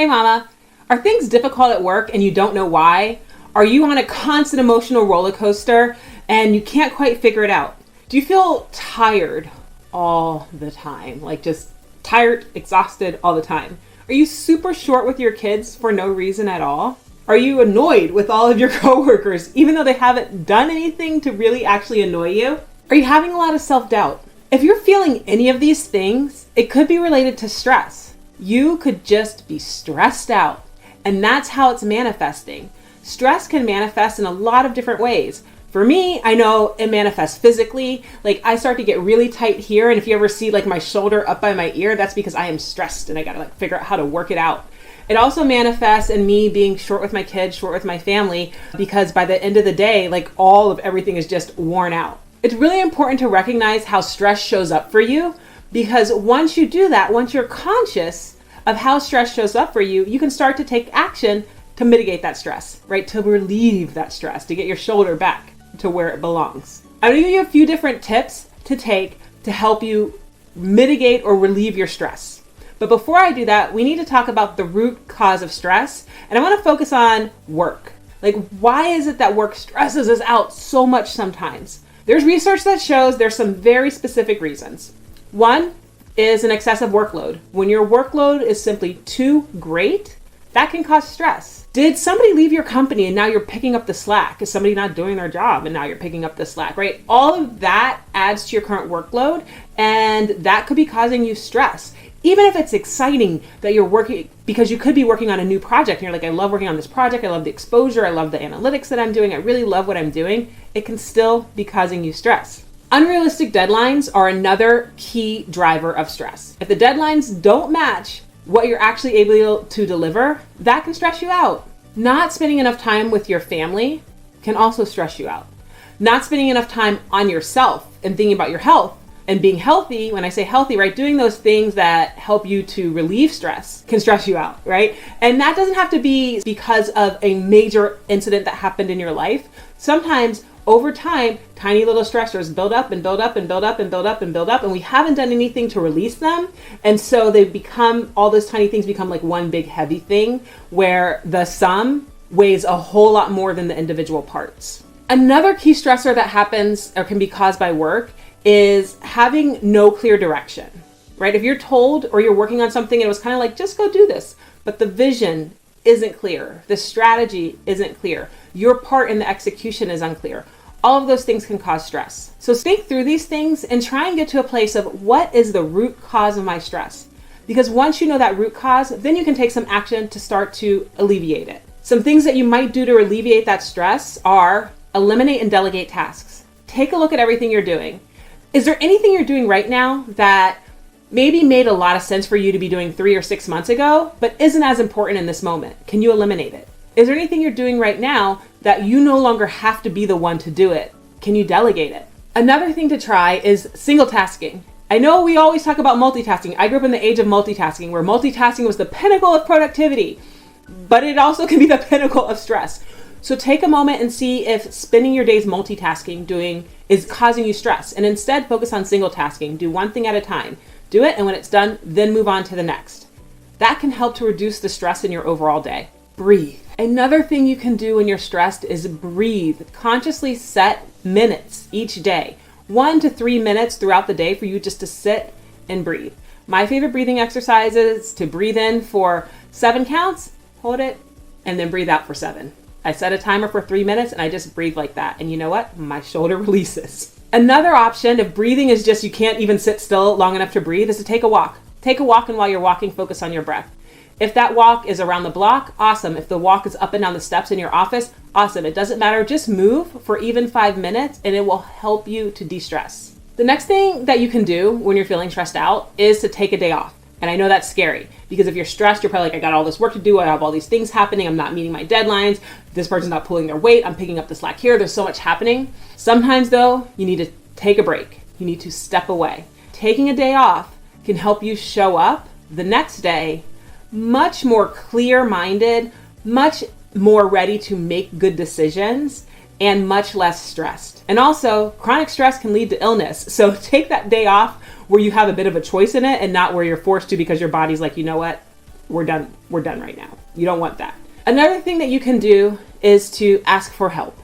Hey mama, are things difficult at work and you don't know why? Are you on a constant emotional roller coaster and you can't quite figure it out? Do you feel tired all the time? Like just tired, exhausted all the time? Are you super short with your kids for no reason at all? Are you annoyed with all of your coworkers even though they haven't done anything to really actually annoy you? Are you having a lot of self-doubt? If you're feeling any of these things, it could be related to stress. You could just be stressed out, and that's how it's manifesting. Stress can manifest in a lot of different ways. For me, I know it manifests physically. Like I start to get really tight here, and if you ever see like my shoulder up by my ear, that's because I am stressed and I gotta like figure out how to work it out. It also manifests in me being short with my kids, short with my family, because by the end of the day, like all of everything is just worn out. It's really important to recognize how stress shows up for you, because once you do that, once you're conscious of how stress shows up for you, you can start to take action to mitigate that stress, right? To relieve that stress, to get your shoulder back to where it belongs. I'm gonna give you a few different tips to take to help you mitigate or relieve your stress. But before I do that, we need to talk about the root cause of stress. And I wanna focus on work. Like, why is it that work stresses us out so much sometimes? There's research that shows there's some very specific reasons. One is an excessive workload. When your workload is simply too great, that can cause stress. Did somebody leave your company and now you're picking up the slack? Is somebody not doing their job and now you're picking up the slack, right? All of that adds to your current workload, and that could be causing you stress. Even if it's exciting that you're working, because you could be working on a new project and you're like, I love working on this project. I love the exposure. I love the analytics that I'm doing. I really love what I'm doing. It can still be causing you stress. Unrealistic deadlines are another key driver of stress. If the deadlines don't match what you're actually able to deliver, that can stress you out. Not spending enough time with your family can also stress you out. Not spending enough time on yourself and thinking about your health and being healthy, when I say healthy, right, doing those things that help you to relieve stress can stress you out, right? And that doesn't have to be because of a major incident that happened in your life. Sometimes over time, tiny little stressors build up and build up and build up and build up and build up, and we haven't done anything to release them. And so they become, all those tiny things become like one big heavy thing where the sum weighs a whole lot more than the individual parts. Another key stressor that happens or can be caused by work is having no clear direction, right? If you're told or you're working on something and it was kind of like, just go do this, but the vision isn't clear, the strategy isn't clear, your part in the execution is unclear, all of those things can cause stress. So think through these things and try and get to a place of what is the root cause of my stress? Because once you know that root cause, then you can take some action to start to alleviate it. Some things that you might do to alleviate that stress are eliminate and delegate tasks. Take a look at everything you're doing. Is there anything you're doing right now that maybe made a lot of sense for you to be doing 3 or 6 months ago, but isn't as important in this moment? Can you eliminate it? Is there anything you're doing right now that you no longer have to be the one to do it? Can you delegate it? Another thing to try is single tasking. I know we always talk about multitasking. I grew up in the age of multitasking, where multitasking was the pinnacle of productivity, but it also can be the pinnacle of stress. So take a moment and see if spending your days multitasking is causing you stress, and instead focus on single tasking. Do one thing at a time. Do it, and when it's done, then move on to the next. That can help to reduce the stress in your overall day. Breathe. Another thing you can do when you're stressed is breathe. Consciously set minutes each day, 1 to 3 minutes throughout the day for you just to sit and breathe. My favorite breathing exercise is to breathe in for 7 counts, hold it, and then breathe out for 7. I set a timer for 3 minutes and I just breathe like that. And you know what? My shoulder releases. Another option, if breathing is just you can't even sit still long enough to breathe, is to take a walk. Take a walk, and while you're walking, focus on your breath. If that walk is around the block, awesome. If the walk is up and down the steps in your office, awesome. It doesn't matter. Just move for even 5 minutes and it will help you to de-stress. The next thing that you can do when you're feeling stressed out is to take a day off. And I know that's scary because if you're stressed, you're probably like, I got all this work to do. I have all these things happening. I'm not meeting my deadlines. This person's not pulling their weight. I'm picking up the slack here. There's so much happening. Sometimes though, you need to take a break. You need to step away. Taking a day off can help you show up the next day much more clear-minded, much more ready to make good decisions, and much less stressed. And also, chronic stress can lead to illness. So take that day off where you have a bit of a choice in it and not where you're forced to because your body's like, you know what? we're done right now. You don't want that. Another thing that you can do is to ask for help.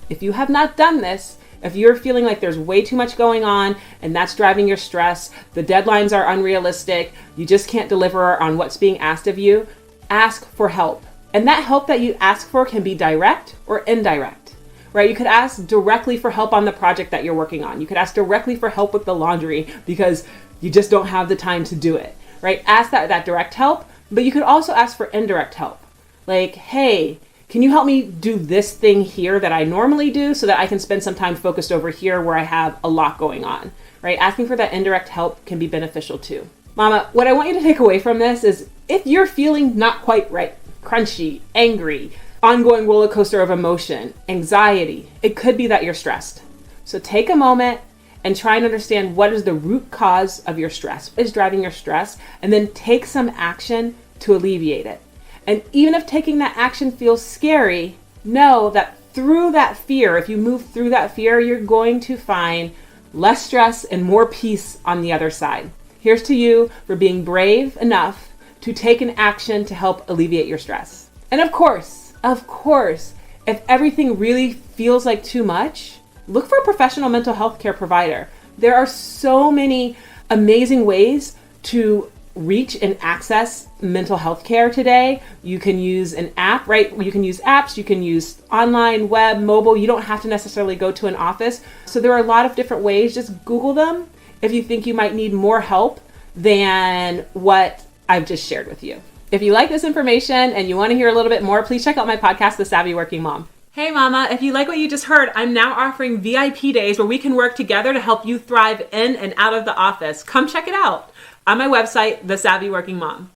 If you have not done this, if you're feeling like there's way too much going on and that's driving your stress, the deadlines are unrealistic, you just can't deliver on what's being asked of you, ask for help. And that help that you ask for can be direct or indirect, right? You could ask directly for help on the project that you're working on. You could ask directly for help with the laundry because you just don't have the time to do it, right? Ask that direct help, but you could also ask for indirect help. Like, hey, can you help me do this thing here that I normally do so that I can spend some time focused over here where I have a lot going on, right? Asking for that indirect help can be beneficial too. Mama, what I want you to take away from this is if you're feeling not quite right, crunchy, angry, ongoing roller coaster of emotion, anxiety, it could be that you're stressed. So take a moment and try and understand what is the root cause of your stress, what is driving your stress, and then take some action to alleviate it. And even if taking that action feels scary, know that through that fear, if you move through that fear, you're going to find less stress and more peace on the other side. Here's to you for being brave enough to take an action to help alleviate your stress. And of course, if everything really feels like too much, look for a professional mental health care provider. There are so many amazing ways to reach and access mental health care today. You can use an app, right? You can use apps, you can use online, web, mobile. You don't have to necessarily go to an office. So there are a lot of different ways. Just Google them if you think you might need more help than what I've just shared with you. If you like this information and you want to hear a little bit more, please check out my podcast, The Savvy Working Mom. Hey mama, if you like what you just heard, I'm now offering VIP days where we can work together to help you thrive in and out of the office. Come check it out on my website, The Savvy Working Mom.